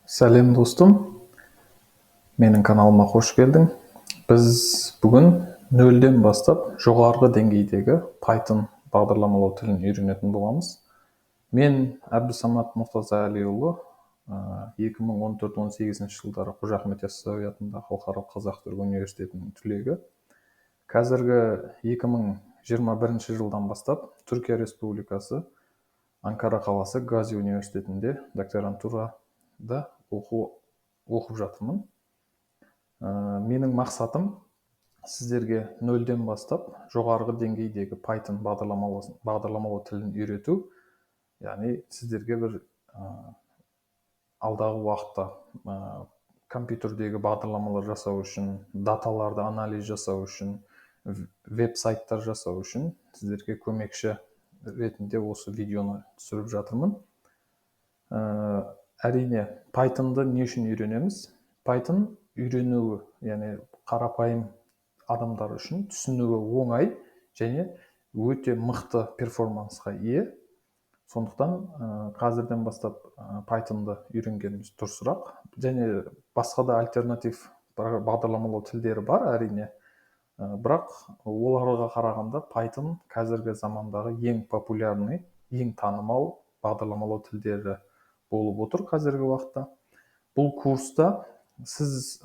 Сәлем достым, менің каналыма қош келдің. Біз бүгін нөлден бастап жоғарғы деңгейдегі Python бағдарламалау тілін үйренетін боламыз. Мен Әбдісамат Мұхтазалиұлы 2014-18 жылдары Қожа Ахмет Яссауи атындағы Халықаралық Қазақ-Түрік университетінің түлегі. Қазіргі 2021 жылдан бастап Түркия Республикасы Анкара қаласы Гази университетінде докторантурада оқып жатырмын. Менің мақсатым сіздерге нөлден бастап жоғарғы деңгейдегі Python бағдарламалау тілін үйрету, яғни сіздерге бір алдағы уақытта компьютердегі бағдарламалар жасау үшін, даталарды анализ жасау үшін, веб-сайттар жасау үшін сіздерге көмекші ретінде осы видеоны түсіріп жатырмын. Әрине, Python'ды не үшін үйренеміз? Python үйренуі, яғни қарапайым адамдар үшін түсінуі оңай және өте мықты перформансқа ие. Сондықтан қазірден бастап Python'ды үйренгеніміз дұрысырақ. Және басқа да альтернатив бағдарламалау тілдері бар, әрине. Бірақ оларға қарағанда Python қазіргі замандағы ең популярный, ең танымал бағдарламалау тілдері болып отыр қазіргі уақытта. Бұл курста сіз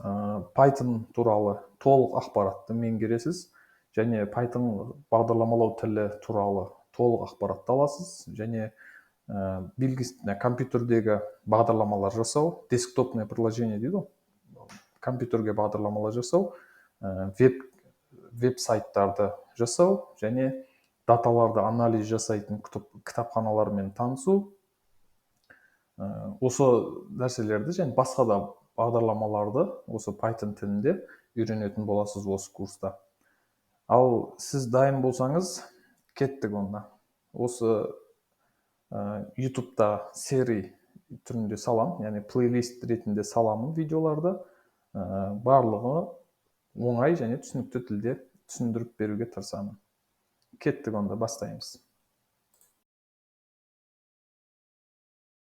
Python туралы толық ақпаратты меңгересіз және Python бағдарламалау тілі туралы толық ақпаратты аласыз және компьютердегі бағдарламалар жасау, десктопное приложение дейді, компьютерге бағдарламалар жасау, веб-сайттарды жасау және даталарды анализ жасайтын кітапханалармен танысу. Осы нәрселерді және басқа да бағдарламаларды осы Python тілінде үйренетін боласыз осы курста. Ал сіз дайын болсаңыз, кеттік онда. Осы YouTube-та серий түрінде салам, яғни плейлист ретінде саламын видеоларды. Барлығы оңай және түсінікті тілде түсіндіріп беруге тырысамын. Кеттік онда, бастаймыз.